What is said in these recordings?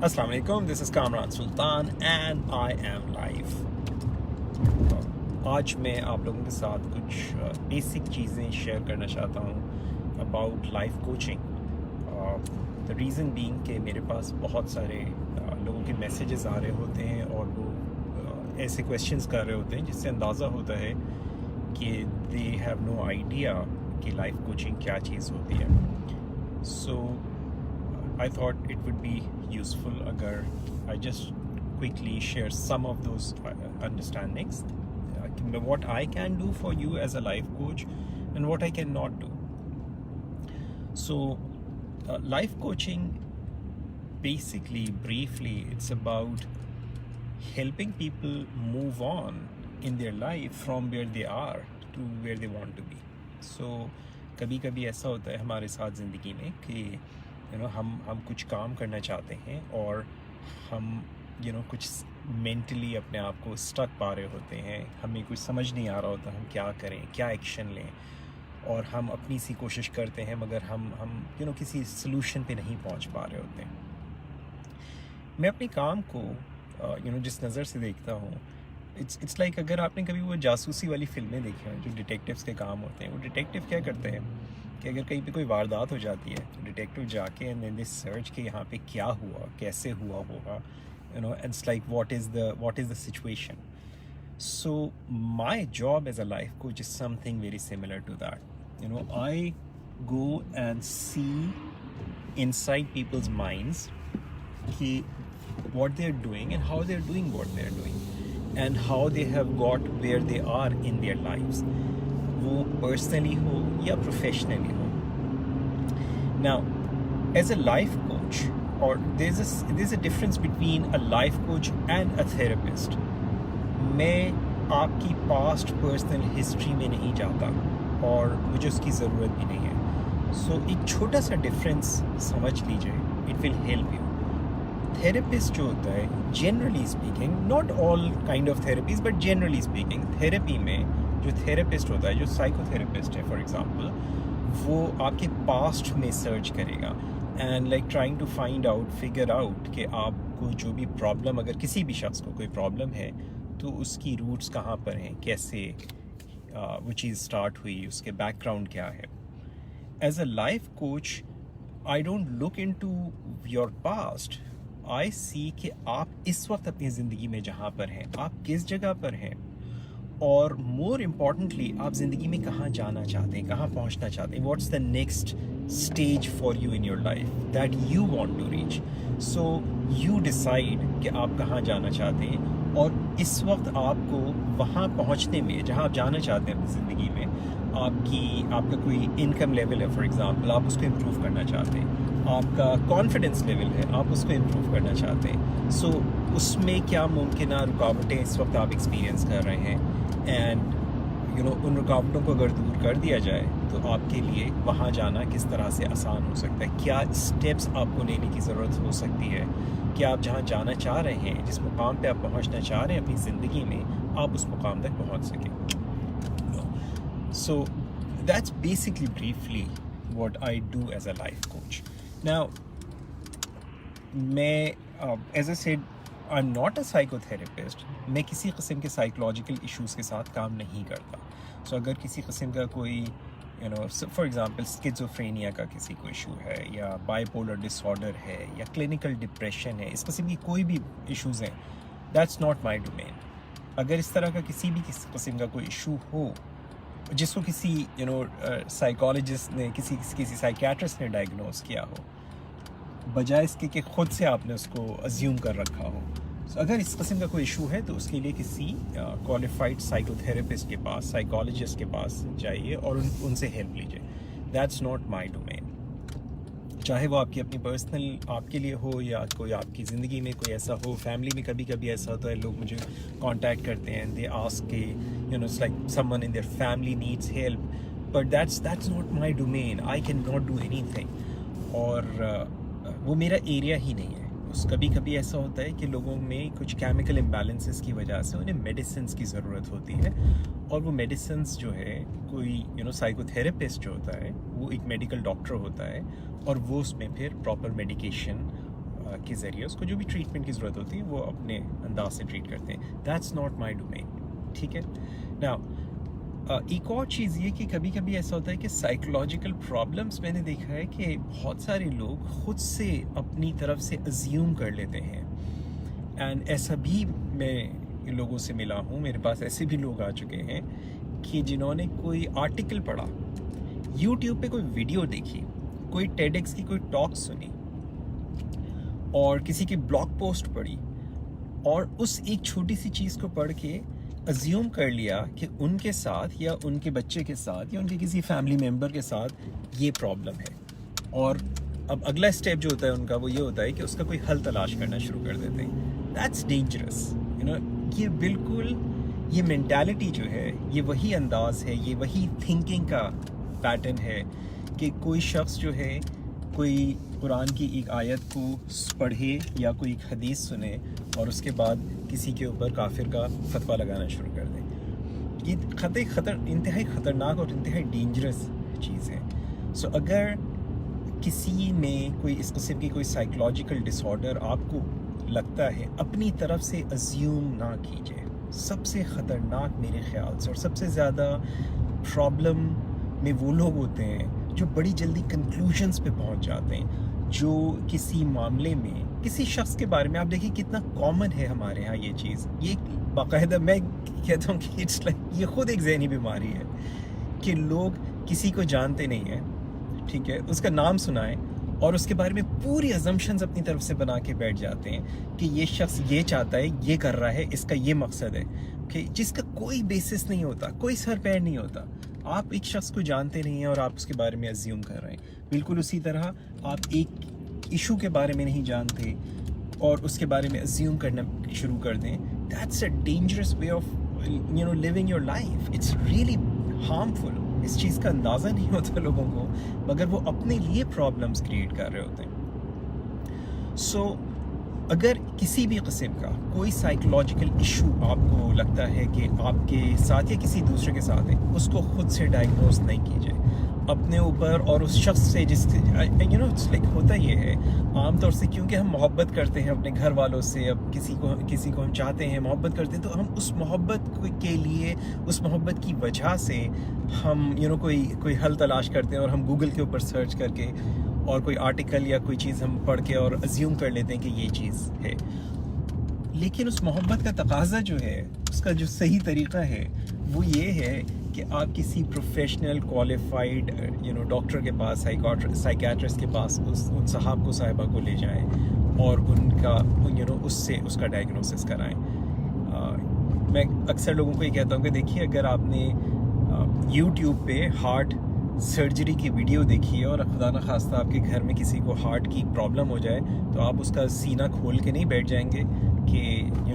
Assalamu alaikum, this is Kamran Sultan and I am live. आज मैं आप लोगों के साथ कुछ बेसिक चीज़ें शेयर करना चाहता हूँ about life coaching. The reason being कि मेरे पास बहुत सारे लोगों के मैसेजेस आ रहे होते हैं और वो ऐसे क्वेश्चंस कर रहे होते हैं जिससे अंदाज़ा होता है कि दे हैव नो आइडिया कि लाइफ कोचिंग क्या चीज़ होती है. सो I thought it would be useful agar I just quickly share some of those understandings, what I can do for you as a life coach and what I cannot do. So life coaching, basically, briefly, it's about helping people move on in their life from where they are to where they want to be. So कभी कभी ऐसा होता है हमारे साथ ज़िंदगी में कि हम कुछ काम करना चाहते हैं और हम कुछ मेंटली अपने आप को स्टक पा रहे होते हैं, हमें कुछ समझ नहीं आ रहा होता हम क्या करें, क्या एक्शन लें, और हम अपनी सी कोशिश करते हैं मगर हम किसी सलूशन पे नहीं पहुंच पा रहे होते हैं. मैं अपने काम को जिस नज़र से देखता हूँ, इट्स लाइक अगर आपने कभी वो जासूसी वाली फिल्में देखी हैं जो डिटेक्टिव्स के काम होते हैं, वो डिटेक्टिव क्या करते हैं कि अगर कहीं पे कोई वारदात हो जाती है तो डिटेक्टिव जाके एंड देन दे सर्च कि यहाँ पे क्या हुआ, कैसे हुआ होगा, it's like what is the situation. So my job as a life coach is something very similar to that. I go and see inside people's minds कि what they are doing and how they are doing what they are doing and how they have got where they are in their lives, वो personally हो या professionally हो. Now, as a life coach, or there's a difference between a life coach and a therapist. मैं आपकी past personal history में नहीं जाता और मुझे उसकी ज़रूरत भी नहीं है. So एक छोटा सा difference समझ लीजिए, it will help you. Therapist जो होता है, generally speaking, not all kind of therapies but generally speaking, therapy में जो थेरेपिस्ट होता है, जो साइकोथेरेपिस्ट है फॉर एग्जांपल, वो आपके पास्ट में सर्च करेगा and like trying to find out, figure out कि आपको जो भी प्रॉब्लम, अगर किसी भी शख्स को कोई प्रॉब्लम है तो उसकी रूट्स कहाँ पर हैं, कैसे वो चीज़ स्टार्ट हुई, उसके बैकग्राउंड क्या है. As a life coach, I don't look into your past. I see कि आप इस वक्त अपनी ज़िंदगी में जहाँ पर हैं, आप किस जगह पर हैं, और मोर इम्पॉर्टेंटली आप ज़िंदगी में कहाँ जाना चाहते हैं, कहाँ पहुँचना चाहते हैं. What's the next stage for you in your life that you want to reach. So you decide कि आप कहाँ जाना चाहते हैं, और इस वक्त आपको वहाँ पहुँचने में, जहाँ आप जाना चाहते हैं अपनी ज़िंदगी में, आपका कोई इनकम लेवल है फॉर एग्ज़ाम्पल, आप उसको इम्प्रूव करना चाहते हैं, आपका कॉन्फिडेंस लेवल है, आप उसको इम्प्रूव करना चाहते हैं. सो उसमें क्या मुमकिन रुकावटें इस वक्त आप एक्सपीरियंस कर रहे हैं, एंड उन रुकावटों को अगर दूर कर दिया जाए तो आपके लिए वहाँ जाना किस तरह से आसान हो सकता है, क्या स्टेप्स आपको लेने की ज़रूरत हो सकती है कि आप जहाँ जाना चाह रहे हैं, जिस मुकाम पे आप पहुँचना चाह रहे हैं अपनी ज़िंदगी में, आप उस मुकाम तक पहुँच सकें. So that's basically briefly what I do as a life coach. Now, as I said, I'm not a psychotherapist. मैं किसी किस्म के psychological issues के साथ काम नहीं करता. So अगर किसी किस्म का कोई for example schizophrenia का किसी को issue है, या bipolar disorder है, या clinical depression है, इस किस्म की कोई भी issues हैं, that's not my domain. अगर इस तरह का किसी किस्म का कोई issue हो जिसको किसी साइकोलॉजिस्ट ने, किसी साइकियाट्रिस्ट ने डायग्नोज किया हो, बजाय इसके कि ख़ुद से आपने उसको अज्यूम कर रखा हो. So, अगर इस किस्म का कोई इशू है तो उसके लिए किसी क्वालिफाइड साइकोथेरेपिस्ट के पास, साइकोलॉजिस्ट के पास जाइए और उनसे हेल्प लीजिए. That's not my domain. चाहे वो आपकी अपनी पर्सनल आपके लिए हो या कोई आपकी ज़िंदगी में कोई ऐसा हो. फैमिली में कभी कभी ऐसा होता है, लोग मुझे कांटेक्ट करते हैं, दे आस्क के it's like someone in their family needs help, but that's not my domain. I can not do anything, और वो मेरा एरिया ही नहीं है. कभी कभी ऐसा होता है कि लोगों में कुछ केमिकल इम्बैलेंसेस की वजह से उन्हें मेडिसिन्स की ज़रूरत होती है, और वो मेडिसिन्स जो है, कोई साइकोथेरेपिस्ट जो होता है वो एक मेडिकल डॉक्टर होता है, और वो उसमें फिर प्रॉपर मेडिकेशन के ज़रिए उसको जो भी ट्रीटमेंट की ज़रूरत होती है वो अपने अंदाज से ट्रीट करते हैं. That's not my domain. ठीक है. नाउ एक और चीज़ ये कि कभी कभी ऐसा होता है कि साइकोलॉजिकल प्रॉब्लम्स मैंने देखा है कि बहुत सारे लोग खुद से अपनी तरफ से अज्यूम कर लेते हैं. एंड ऐसा भी मैं लोगों से मिला हूँ, मेरे पास ऐसे भी लोग आ चुके हैं कि जिन्होंने कोई आर्टिकल पढ़ा, यूट्यूब पे कोई वीडियो देखी, कोई टेडेक्स की कोई टॉक सुनी और किसी की ब्लॉग पोस्ट पढ़ी और उस एक छोटी सी चीज़ को पढ़ के अज्यूम कर लिया कि उनके साथ या उनके बच्चे के साथ या उनके किसी फैमिली मेम्बर के साथ ये प्रॉब्लम है. और अब अगला स्टेप जो होता है उनका वो ये होता है कि उसका कोई हल तलाश करना शुरू कर देते हैं. That's dangerous. ये बिल्कुल ये मेंटालिटी जो है, ये वही अंदाज है, ये वही थिंकिंग का पैटर्न है कि कोई शख्स जो है कोई कुरान की एक आयत को पढ़े या कोई एक हदीस सुने और उसके बाद किसी के ऊपर काफिर का फतवा लगाना शुरू कर दे. ये इंतहाई ख़तरनाक और इंतहाई डेंजरस चीज़ है. सो अगर किसी में कोई इस किस्म की कोई साइकोलॉजिकल डिसऑर्डर आपको लगता है, अपनी तरफ से अज्यूम ना कीजिए. सबसे ख़तरनाक मेरे ख्याल से और सबसे ज़्यादा प्रॉब्लम में वो लोग होते हैं जो बड़ी जल्दी कंक्लूजन्स पे पहुंच जाते हैं. जो किसी मामले में किसी शख्स के बारे में, आप देखिए कितना कॉमन है हमारे यहाँ ये चीज़. ये बाकायदा मैं कहता हूँ कि इट्स लाइक ये खुद एक ज़हनी बीमारी है कि लोग किसी को जानते नहीं हैं, ठीक है, उसका नाम सुनाएं और उसके बारे में पूरी अजम्पशंस अपनी तरफ से बना के बैठ जाते हैं कि ये शख्स ये चाहता है, ये कर रहा है, इसका ये मकसद है, कि जिसका कोई बेसिस नहीं होता, कोई सर पैर नहीं होता. आप एक शख्स को जानते नहीं हैं और आप उसके बारे में अज्यूम कर रहे हैं. बिल्कुल उसी तरह आप एक इशू के बारे में नहीं जानते और उसके बारे में अज्यूम करना शुरू कर दें. That's a dangerous way of living your life. It's really harmful. इस चीज़ का अंदाज़ा नहीं होता लोगों को, मगर वो अपने लिए प्रॉब्लम्स क्रिएट कर रहे होते हैं. सो अगर किसी भी किस्म का कोई साइकोलॉजिकल इशू आपको लगता है कि आपके साथ या किसी दूसरे के साथ है, उसको खुद से डायग्नोस नहीं कीजिए अपने ऊपर और उस शख्स से जिससे इट्स लाइक होता ये है आमतौर से, क्योंकि हम मोहब्बत करते हैं अपने घर वालों से. अब किसी को हम चाहते हैं, मोहब्बत करते हैं, तो हम उस मोहब्बत के लिए, उस मोहब्बत की वजह से हम कोई हल तलाश करते हैं और हम गूगल के ऊपर सर्च करके और कोई आर्टिकल या कोई चीज़ हम पढ़ के और अज्यूम कर लेते हैं कि ये चीज़ है. लेकिन उस मोहब्बत का तकाजा जो है, उसका जो सही तरीक़ा है वो ये है कि आप किसी प्रोफेशनल क्वालिफाइड डॉक्टर के पास, साइकियाट्रिस्ट के पास उन साहब को, साहिबा को ले जाएं और उनका उससे उसका डायग्नोसिस कराएं. मैं अक्सर लोगों को ये कहता हूँ कि देखिए, अगर आपने यूट्यूब पे हार्ट सर्जरी की वीडियो देखी है और खुदा न खास्ता आपके घर में किसी को हार्ट की प्रॉब्लम हो जाए, तो आप उसका सीना खोल के नहीं बैठ जाएंगे कि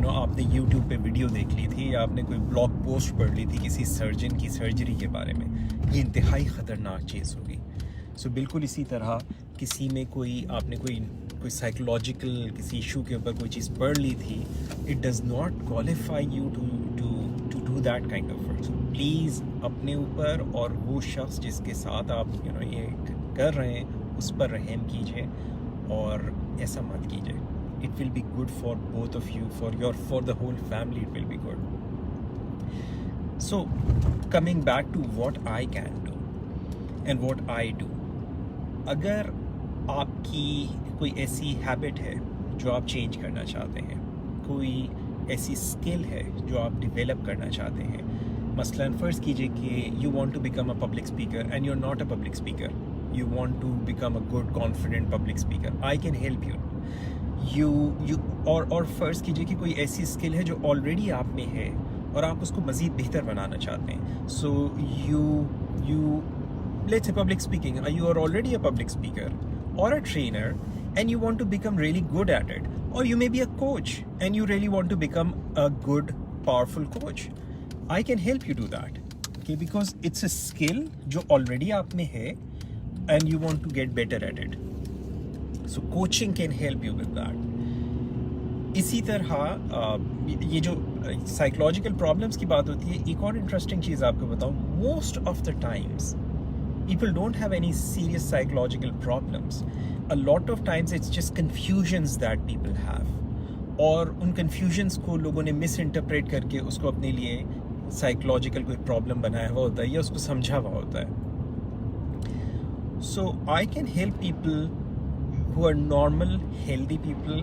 आपने यूट्यूब पे वीडियो देख ली थी या आपने कोई ब्लॉग पोस्ट पढ़ ली थी किसी सर्जन की सर्जरी के बारे में. ये इंतहाई ख़तरनाक चीज़ होगी. सो बिल्कुल इसी तरह किसी में आपने कोई साइकोलॉजिकल किसी इशू के ऊपर कोई चीज़ पढ़ ली थी, it does not qualify you to do that kind of work. Please अपने ऊपर और वो शख्स जिसके साथ आप ये कर रहे हैं उस पर रहम कीजिए और ऐसा मत कीजिए. It will be good for both of you, for the whole family it will be good. So coming back to what I can do and what I do. अगर आपकी कोई ऐसी हैबिट है जो आप चेंज करना चाहते हैं, कोई ऐसी स्किल है जो आप डेवलप करना चाहते हैं, मसलन फ़र्ज़ कीजिए कि you want to become a public speaker and you're not a public speaker, you want to become a good confident public speaker, I can help you. और फ़र्ज़ कीजिए कि कोई ऐसी स्किल है जो ऑलरेडी आप में है और आप उसको मज़ीद बेहतर बनाना चाहते हैं. सो you let's say public speaking, you are already a public speaker or a trainer and you want to become really good at it, or you may be a coach and you really want to become a good powerful coach. I can help you do that, okay, because it's a skill जो already आप में है and you want to get better at it. So coaching can help you with that. इसी तरह ये जो psychological problems की बात होती है, एक और इंटरेस्टिंग चीज़ आपको बताऊं, most of the times people don't have any serious psychological problems. A lot of times it's just confusions that people have, اور ان کنفیوژنس کو لوگوں نے مس انٹرپریٹ کر کے اس کو اپنے لیے سائیکولوجیکل کوئی پرابلم بنایا ہوا ہوتا ہے یا اس کو سمجھا ہوا ہوتا ہے. So I can help people who are normal, healthy people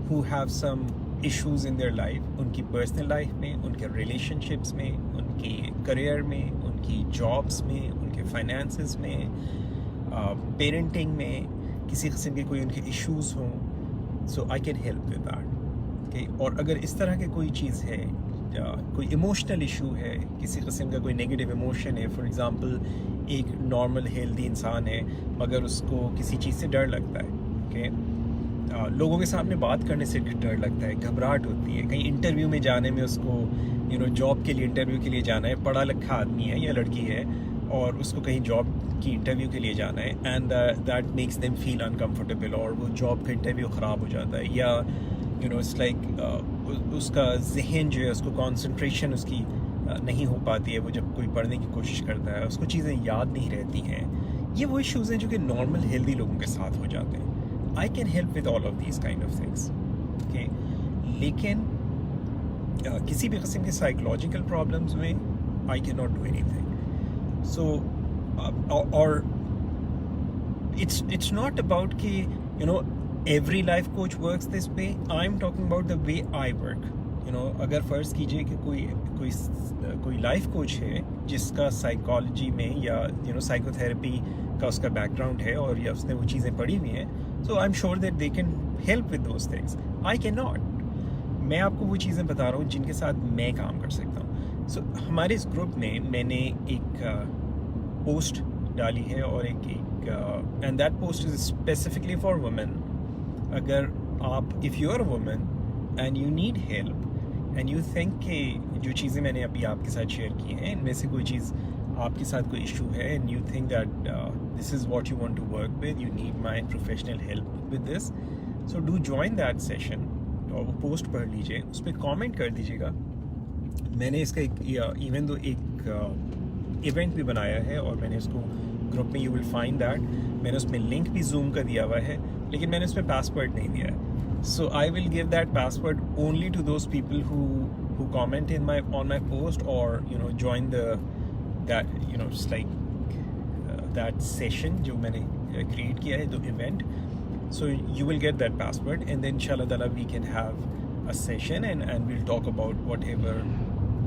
who have some issues in their life, ان کی پرسنل لائف میں, ان کے ریلیشن شپس میں, ان کی کریئر میں, ان کی جابس میں, ان کے فائنانسز میں, پیرنٹنگ میں, کسی قسم کے کوئی ان کے ایشوز ہوں. So I can help with that. اور اگر اس طرح کی کوئی چیز ہے, کوئی ایموشنل ایشو ہے, کسی قسم کا کوئی نیگیٹو ایموشن ہے, فار ایگزامپل ایک نارمل ہیلدی انسان ہے مگر اس کو کسی چیز سے ڈر لگتا ہے, لوگوں کے سامنے بات کرنے سے ڈر لگتا ہے, گھبراہٹ ہوتی ہے, کہیں انٹرویو میں جانے میں اس کو جاب کے لیے انٹرویو کے لیے جانا ہے, پڑھا لکھا آدمی ہے یا لڑکی ہے اور اس کو کہیں جاب کی انٹرویو کے لیے جانا ہے, and that makes them feel uncomfortable, اور وہ جاب کا انٹرویو خراب ہو جاتا ہے, یا اٹس لائک اس کا ذہن جو ہے, اس کو کانسنٹریشن اس کی نہیں ہو پاتی ہے, وہ جب کوئی پڑھنے کی کوشش کرتا ہے اس کو چیزیں یاد نہیں رہتی ہیں. یہ وہ ایشوز ہیں جو کہ نارمل ہیلدی لوگوں کے ساتھ ہو جاتے ہیں. I can help with all of these kind of things. Okay. لیکن کسی بھی قسم کے سائیکولوجیکل پرابلمس میں I cannot do anything. So or it's not about کہ every life coach works this way. I'm talking about the way I work. اگر فرض کیجئے کہ کوئی لائف کوچ ہے جس کا سائیکالوجی میں یا سائیکو تھراپی کا اس کا بیک گراؤنڈ ہے اور یا اس نے وہ چیزیں پڑھی ہوئی ہیں, so I'm sure that they can help with those things. I cannot. میں آپ کو وہ چیزیں بتا رہا ہوں جن کے ساتھ میں کام کر سکتا ہوں. So ہمارے اس گروپ میں نے ایک پوسٹ ڈالی ہے, اور ایک and that post is specifically for women. اگر آپ if you are a woman and you need help and you think کہ جو چیزیں میں نے ابھی آپ کے ساتھ شیئر کی ہیں ان میں سے کوئی چیز آپ کے ساتھ کوئی ایشو ہے, and you think that this is what you want to work with, you need my professional help with this, so do join that session. اور وہ پوسٹ پڑھ لیجئے, اس پہ کامنٹ کر دیجیے گا. میں نے اس کا ایون دو ایک ایونٹ بھی بنایا ہے, اور میں نے اس کو گروپ میں you will find that میں نے اس میں لنک بھی زوم کا دیا ہوا ہے, لیکن میں نے اس میں پاسورڈ نہیں دیا ہے. So I will give that password only to those people who comment on my post, or join that just like that session جو میں نے create کیا ہے, the event. So you will get that password, and then inshallah ta'ala we can have a session and we'll talk about whatever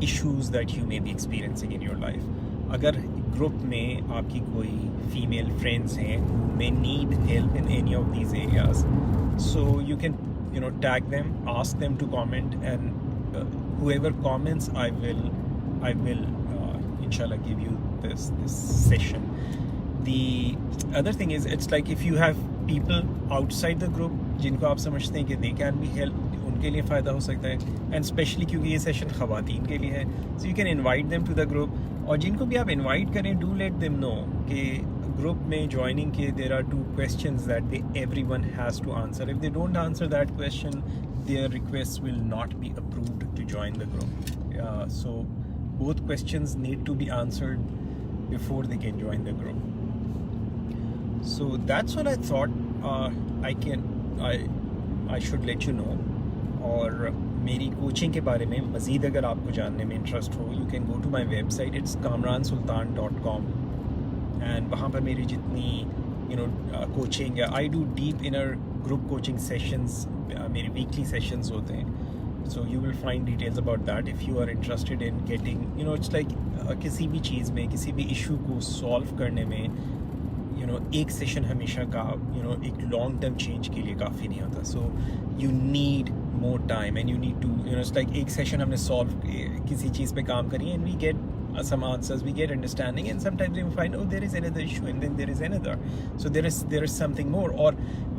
issues that you may be experiencing in your life. اگر group میں آپ کی کوئی female friends ہیں who may need help in any of these areas, so you can tag them, ask them to comment, and whoever comments I will inshallah give you this session. The other thing is, it's like if you have people outside the group جن کو آپ سمجھتے ہیں کہ they can be helped, ان کے لیے فائدہ ہو سکتا ہے, and especially کیونکہ یہ سیشن خواتین کے لیے ہے, so you can invite them to the group. اور جن کو بھی آپ انوائٹ کریں, do let them know کہ گروپ میں جوائننگ کے there are 2 questions that everyone has to answer. If they don't answer that question, their requests will not be approved to join the group. So both questions need to be answered before they can join the group. So that's what I thought I should let you know. اور میری coaching کے بارے میں مزید اگر آپ کو جاننے میں interest who, you can go to my website. It's kamransultan.com, and وہاں پر میری جتنی کوچنگ ہے, I do deep inner group coaching sessions, میری weekly sessions ہوتے ہیں. So you will find details about that if you are interested in getting it's like کسی بھی چیز میں, کسی بھی ایشو کو سالو کرنے میں ایک سیشن ہمیشہ کا ایک لانگ ٹرم چینج کے لیے کافی نہیں ہوتا. So you need more time, and you need to it's like ایک سیشن ہم نے سالو کسی چیز پہ کام کری, and we get some answers, we get understanding, and sometimes we find there is another issue, and then there is another, so there is something more. Or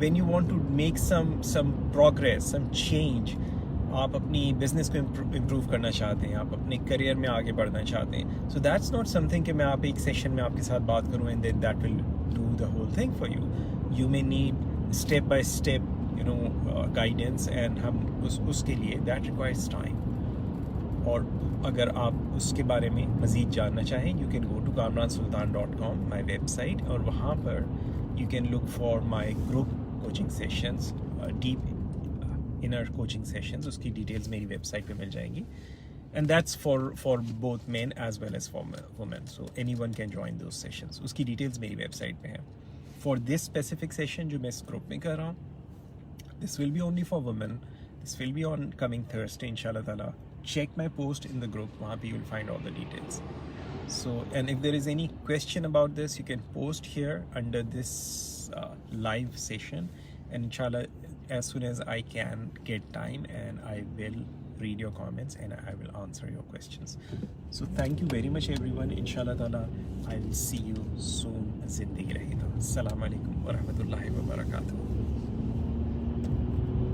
when you want to make some progress, some change, آپ اپنی business کو improve کرنا چاہتے ہیں, آپ اپنے career میں آگے بڑھنا چاہتے ہیں, so that's not some thing کہ میں آپ ایک سیشن میں آپ کے ساتھ بات کروں and then that will do the whole thing for you. You may need step by step guidance, and ہم اس کے لیے دیٹ ریکوائرز ٹائم. और अगर आप उसके बारे में मज़ीद जानना चाहें, you can go to kamransultan.com, my website, और वहाँ पर you can look for my group coaching sessions, deep inner coaching sessions. उसकी डिटेल्स मेरी वेबसाइट पे मिल जाएंगी. And that's for both men as well as for women. So anyone can join those sessions. उसकी details मेरी website पे हैं. For this specific session जो मैं इस group में कर रहा हूँ, this will be only for women. This will be on coming Thursday, inshallah ta'ala. Check my post in the group. वहाँ पे you will find all the details. So, and if there is any question about this, you can post here under this live session. And inshallah, as soon as I can get time, and I will read your comments and I will answer your questions. So thank you very much everyone. Inshallah ta'ala, I will see you soon. Zindagi Rahida. Assalamu alaikum wa rahmatullahi wa barakatuh.